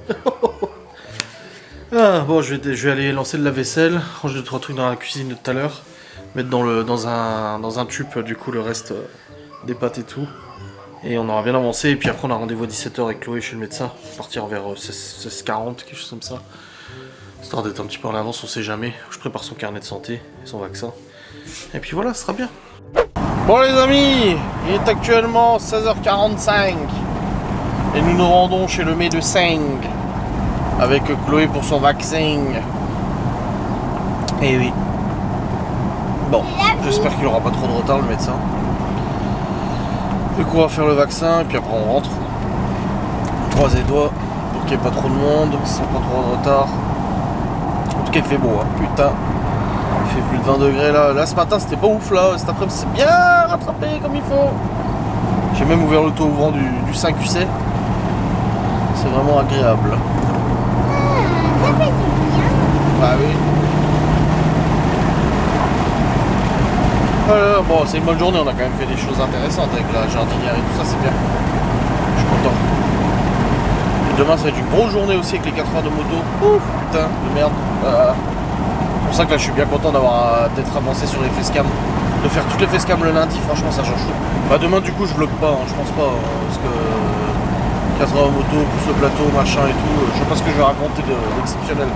Ah, bon, je vais aller lancer de la vaisselle, ranger 2-3 trucs dans la cuisine de tout à l'heure. Mettre dans un tube du coup le reste des pâtes et tout. Et on aura bien avancé, et puis après on a rendez-vous à 17 h avec Chloé chez le médecin. On va partir vers 16h40, quelque chose comme ça. Histoire d'être un petit peu en avance, on sait jamais. Je prépare son carnet de santé et son vaccin. Et puis voilà, ce sera bien. Bon les amis, il est actuellement 16h45. Et nous nous rendons chez le médecin avec Chloé pour son vaccin. Et oui. Bon, j'espère qu'il aura pas trop de retard le médecin. Du coup on va faire le vaccin et puis après on rentre. On croise les doigts pour qu'il n'y ait pas trop de monde, sans pas trop de retard. En tout cas il fait beau, hein. Putain. Il fait plus de 20 degrés là. Là ce matin c'était pas ouf là. Cet après-midi c'est bien rattrapé comme il faut. J'ai même ouvert le l'auto-ouvrant du 5UC. C'est vraiment agréable. Ça fait du bien. Bah oui. Voilà, bon c'est une bonne journée, on a quand même fait des choses intéressantes avec la jardinière et tout ça, c'est bien. Je suis content. Et demain ça va être une grosse journée aussi avec les 4 heures de moto. Ouf, putain de merde. C'est pour ça que là je suis bien content d'avoir d'être avancé sur les facecam. De faire toutes les facecam le lundi, franchement ça change tout. Bah demain du coup je vlog pas, hein, je pense pas, parce que 4 heures en moto, plus le plateau, machin et tout, je sais pas ce que je vais raconter d'exceptionnel.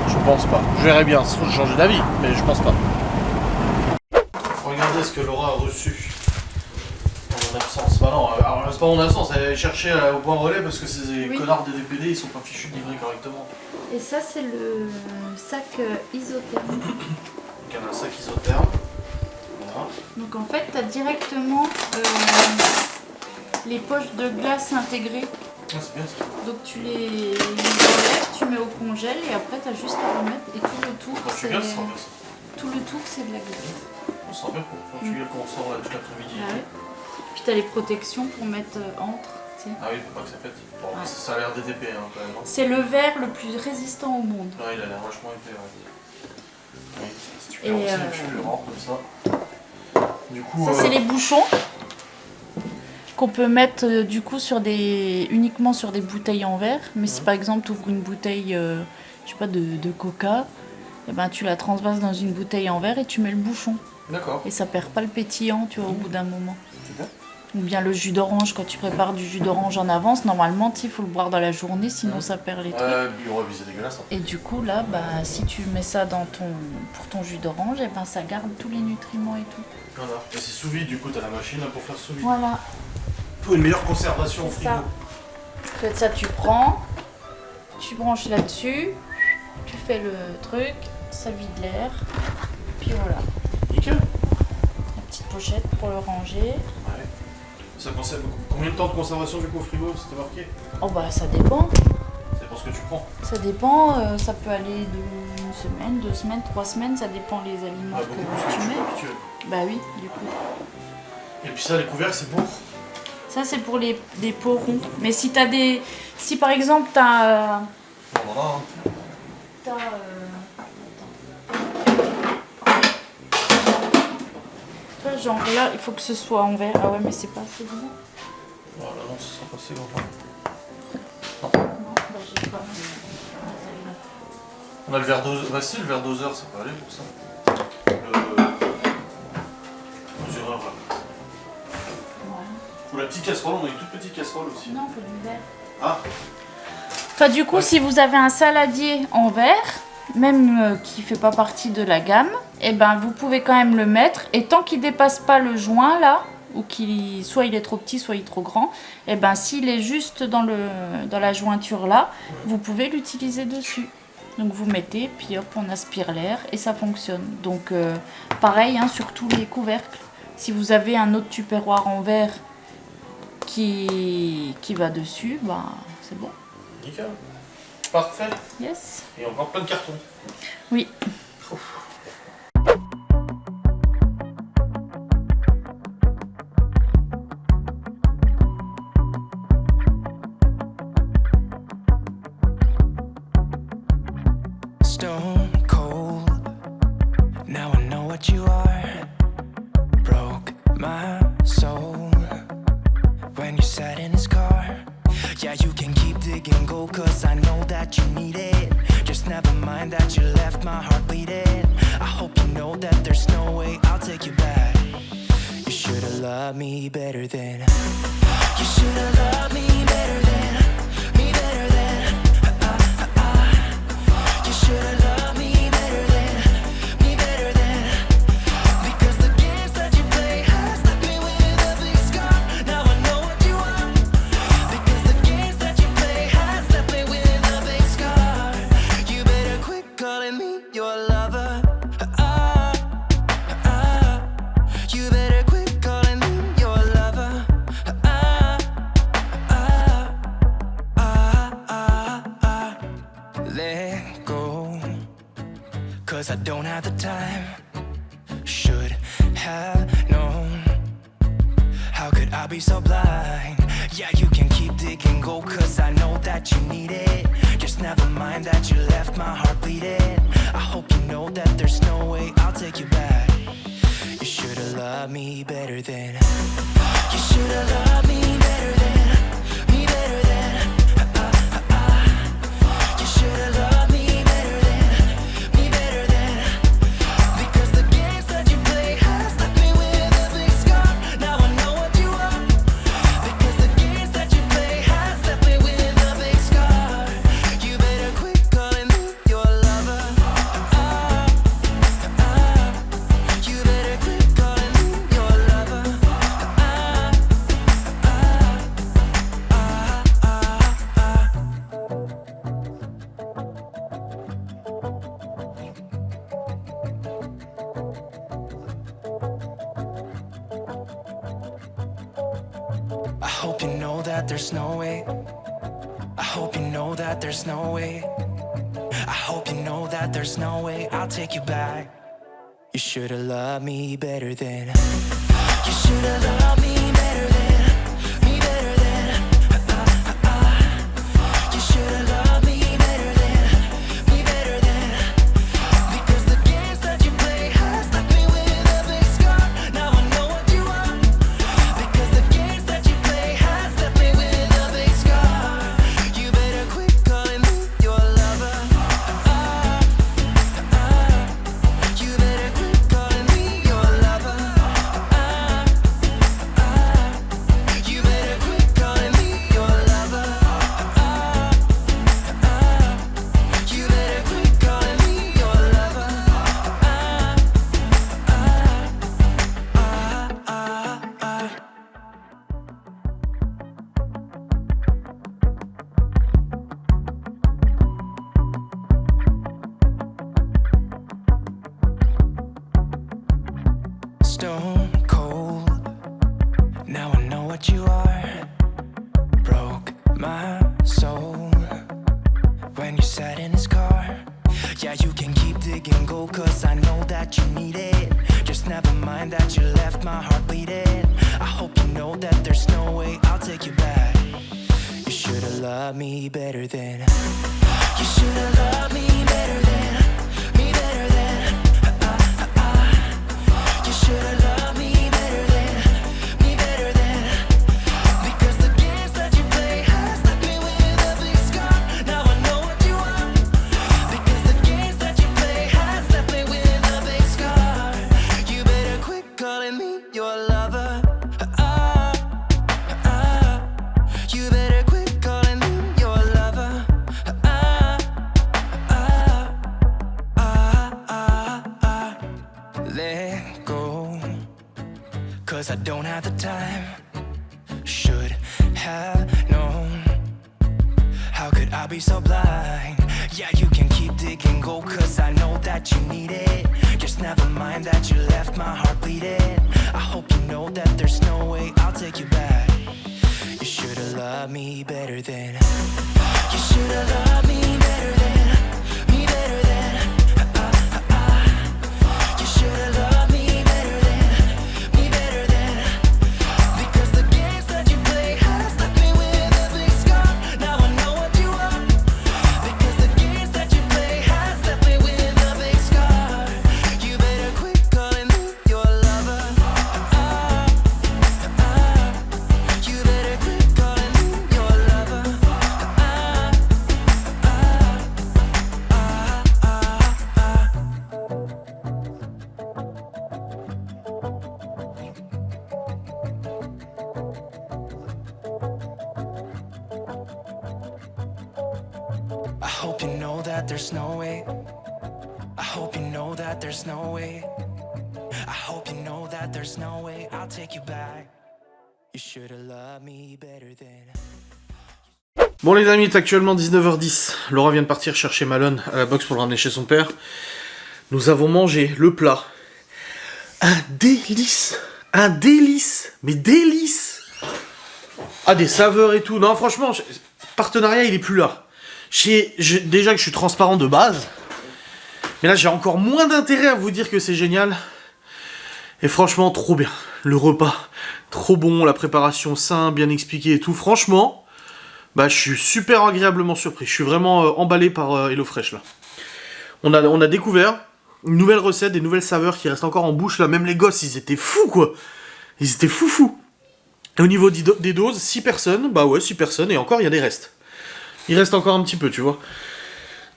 Je pense pas. Je verrai bien, ça se trouve changer d'avis, mais je pense pas. Regardez ce que Laura a reçu en mon absence. Bah non, alors c'est pas mon absence, elle est cherchée au point relais parce que ces connards des DPD ils sont pas fichus de livrer correctement. Et ça, c'est le sac isotherme. Donc elle a un sac isotherme. Voilà. Donc en fait, tu as directement les poches de glace intégrées. Ah, c'est bien ça. Donc tu les enlèves, tu mets au congèle et après tu as juste à remettre. Et tout le tour, Quand tu c'est viens, ça sent bien ça. tout le tour, c'est de la glace. On sent bien quand tu viens qu'on sort là, toute l'après-midi. Ah ouais. Puis tu as les protections pour mettre entre. Tu sais. Ah oui, pour pas que ça pète. Bon, Ouais. ça a l'air DDP hein, quand même. Hein. C'est le verre le plus résistant au monde. Ouais, il a l'air vachement épais. Ouais. Oui. Si tu Et, peux aussi, tu le rends comme ça. Du coup, Ça, c'est les bouchons qu'on peut mettre du coup uniquement sur des bouteilles en verre. Mais si par exemple tu ouvres une bouteille je sais pas, de coca, et ben, tu la transvases dans une bouteille en verre et tu mets le bouchon. D'accord. Et ça perd pas le pétillant, tu vois, au bout d'un moment. C'est bien. Ou bien le jus d'orange, quand tu prépares du jus d'orange en avance, normalement, il faut le boire dans la journée, sinon ça perd les trucs. Ouais, c'est dégueulasse. Hein. Et du coup, là, bah, si tu mets ça pour ton jus d'orange, et ben, ça garde tous les nutriments et tout. Voilà. Et c'est sous vide, du coup, t'as la machine là, pour faire sous vide. Voilà. Pour une meilleure conservation au frigo. Ça. En fait, ça, tu prends, tu branches là-dessus, tu fais le truc, ça vide l'air, puis voilà. Nickel. La petite pochette pour le ranger. Ouais. Ça conserve combien de temps de conservation du coup au frigo, c'était marqué? Oh bah ça dépend. C'est pour ce que tu prends. Ça dépend, ça peut aller de 1 semaine, 2 semaines, 3 semaines, ça dépend les aliments Ouais, beaucoup plus que tu mets. habitué. Bah oui, du coup. Et puis ça, les couvercles, c'est pour. Ça c'est pour des pots ronds. Mais si t'as des. Si par exemple t'as. Voilà. T'as. Toi, genre là, il faut que ce soit en verre. Ah ouais, mais c'est pas assez grand. Voilà, non, ça sera pas assez grand. Non, bah j'ai pas. On a le verre doseur. Bah si, le verre doseur, ça peut aller pour ça. Mesureur là. Ouais. Ou la petite casserole, on a une toute petite casserole aussi. Non, faut du verre. Ah, Enfin, du coup, si vous avez un saladier en verre, même qui fait pas partie de la gamme, et ben vous pouvez quand même le mettre. Et tant qu'il dépasse pas le joint là, ou qu'il soit il est trop petit, soit il est trop grand, et ben s'il est juste dans la jointure là, vous pouvez l'utiliser dessus. Donc vous mettez, puis hop, on aspire l'air et ça fonctionne. Donc pareil hein, sur tous les couvercles. Si vous avez un autre tupperware en verre qui va dessus, ben c'est bon. nickel. Parfait. Yes. Et encore plein de cartons. Oui. Stone cold. Now I know what you are. Broke my soul when you sat in his car. Yeah, you can keep digging gold, cause I know that you need it. Just never mind that you left my heart bleeding. I hope you know that there's no way I'll take you back. You should've loved me better than. You should've loved me better than. Me better than. You should've loved me better than. Me better than. Because the games that you play has left me with a big scar. Now I know what you are. Because the games that you play has left me with a big scar. You better quit calling me your lover. You better quit calling me your lover. Let go, cause I don't have the time. Should have known. How could I be so blind? Yeah, you can keep digging gold, cause I know that you need it. Just never mind that you left my heart bleeding. I hope you know that there's no way I'll take you back. You should've loved me better than. You should've loved me better than. Me better than. You should've loved me better than. Me better than. Because the games that you play has I hope you know that there's no way. I hope you know that there's no way. I hope you know that there's no way I'll take you back. You should've loved me better than. You should've loved me better than. Me better than. You should've loved me better than. Me better than. Because the games that you play has left me with a big scar. Now I know what you are. Because the games that you play has left me with a big scar. You better quit calling me your lover. You better quit calling me your lover. You better quit calling me your lover. You better quit calling me your lover. Stone cold. Now I know what you are. Broke my soul when you sat in his car. Yeah, you can keep digging gold, cause I know that you need it. Just never mind that you left my heart bleeding. I hope you know that there's no way I'll take you back. You should've loved me better than. You should've loved me better than. Me better than. You should've loved me better than. Me better than. Because the games that you play has left me with a big scar. Now I know what you are. Because the games that you play has left me with a big scar. You better quit calling me your lover. You better quit calling me your lover. Let go, cause I don't have the time. Should have known. How could I be so blind? Yeah, you can keep digging gold, cause I know that you need it. Just never mind that you left my heart bleeding. I hope you know that there's no way I'll take you back. You should've loved me better than. You should've loved me better than. Me better than. You should've loved me better than. Me better than. Because the games that you play has left me with a big scar. Now I know what you are. Because the games that you play has left me with a big scar. You better quit calling me your lover. You better quit calling me your lover. I hope you know that there's no way. I hope you know that there's no way. I hope you know that there's no way I'll take you back. You should've loved me better than. Bon les amis, il est actuellement 19h10. Laura vient de partir chercher Malone à la boxe pour le ramener chez son père. Nous avons mangé le plat. Un délice. Un délice. Mais délice. Ah, des saveurs et tout. Non, franchement, partenariat, il est plus là. Déjà que je suis transparent de base. Mais là, j'ai encore moins d'intérêt à vous dire que c'est génial. Et franchement, trop bien. Le repas, trop bon. La préparation simple, bien expliquée et tout. Franchement, bah, je suis super agréablement surpris. Je suis vraiment emballé par HelloFresh, là. On a découvert une nouvelle recette, des nouvelles saveurs qui restent encore en bouche, là. Même les gosses, ils étaient fous, quoi. Ils étaient fous. Et au niveau des doses, 6 personnes. Bah ouais, 6 personnes. Et encore, il y a des restes. Il reste encore un petit peu, tu vois.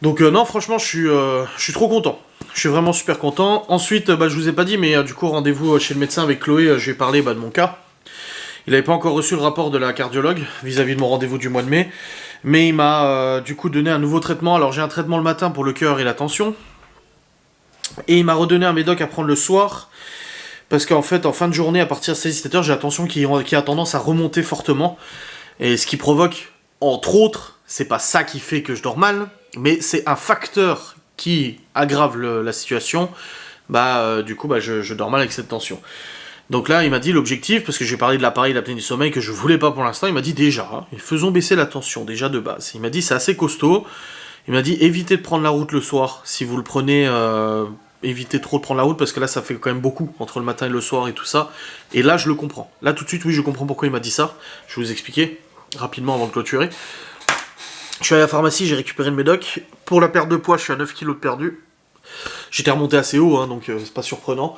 Donc non, franchement, je suis trop content. Je suis vraiment super content. Ensuite, bah, je vous ai pas dit, mais du coup, rendez-vous chez le médecin avec Chloé. Je lui ai parlé de mon cas. Il n'avait pas encore reçu le rapport de la cardiologue vis-à-vis de mon rendez-vous du mois de mai. Mais il m'a du coup donné un nouveau traitement. Alors j'ai un traitement le matin pour le cœur et la tension. Et il m'a redonné un médoc à prendre le soir. Parce qu'en fait, en fin de journée, à partir de 16-17h, j'ai la tension qui a tendance à remonter fortement. Et ce qui provoque, entre autres, c'est pas ça qui fait que je dors mal, mais c'est un facteur qui aggrave la situation. Du coup, je dors mal avec cette tension. Donc là, il m'a dit l'objectif, parce que j'ai parlé de l'appareil d'apnée du sommeil que je voulais pas pour l'instant, il m'a dit déjà, hein, faisons baisser la tension, déjà de base. Il m'a dit c'est assez costaud, il m'a dit évitez de prendre la route le soir, si vous le prenez, évitez trop de prendre la route, parce que là ça fait quand même beaucoup, entre le matin et le soir et tout ça, et là je le comprends. Là tout de suite, oui, je comprends pourquoi il m'a dit ça, je vais vous expliquer, rapidement avant de clôturer. Je suis allé à la pharmacie, j'ai récupéré le médoc, pour la perte de poids, je suis à 9 kg de perdu. J'étais remonté assez haut, hein, donc c'est pas surprenant.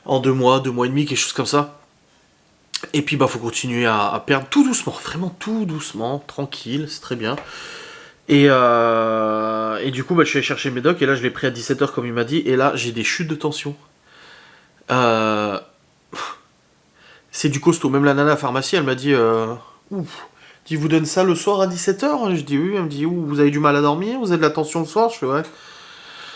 En 2 mois et demi, quelque chose comme ça. Et puis bah faut continuer à perdre tout doucement, vraiment tout doucement, tranquille, c'est très bien. Et du coup bah je suis allé chercher le médoc et là je l'ai pris à 17h comme il m'a dit, et là j'ai des chutes de tension. C'est du costaud, même la nana à la pharmacie elle m'a dit ouf, dit vous donne ça le soir à 17h? Je dis oui, elle me dit vous avez du mal à dormir, vous avez de la tension le soir? Je fais ouais.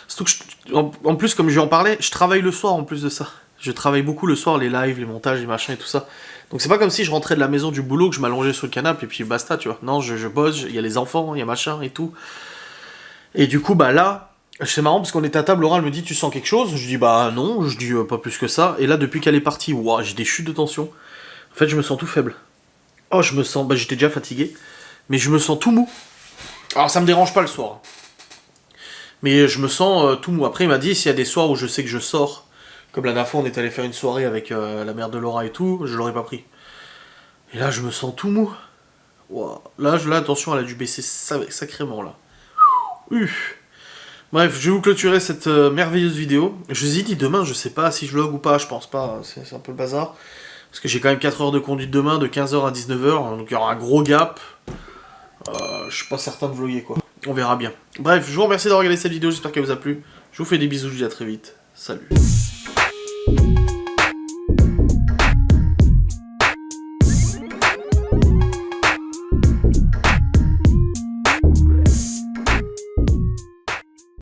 Surtout que en plus comme je lui en parlais, je travaille le soir en plus de ça. Je travaille beaucoup le soir, les lives, les montages, les machins et tout ça. Donc c'est pas comme si je rentrais de la maison du boulot, que je m'allongeais sur le canapé et puis basta, tu vois. Non, je bosse, il y a les enfants, il y a machin et tout. Et du coup, bah là, c'est marrant parce qu'on était à table, Laura elle me dit tu sens quelque chose? Je dis bah non, je dis pas plus que ça. Et là, depuis qu'elle est partie, wow, j'ai des chutes de tension. En fait, je me sens tout faible. Oh, je me sens, bah j'étais déjà fatigué, mais je me sens tout mou. Alors ça me dérange pas le soir. Mais je me sens tout mou. Après, il m'a dit s'il y a des soirs où je sais que je sors. Comme la dernière fois, on est allé faire une soirée avec la mère de Laura et tout, je l'aurais pas pris. Et là, je me sens tout mou. Wow. Là, attention, elle a dû baisser sacrément, là. Bref, je vais vous clôturer cette merveilleuse vidéo. Je vous ai dit demain, je sais pas si je vlog ou pas, je pense pas, c'est un peu le bazar. Parce que j'ai quand même 4 heures de conduite demain, de 15h à 19h, donc il y aura un gros gap. Je suis pas certain de vlogger, quoi. On verra bien. Bref, je vous remercie d'avoir regardé cette vidéo, j'espère qu'elle vous a plu. Je vous fais des bisous, je vous dis à très vite. Salut.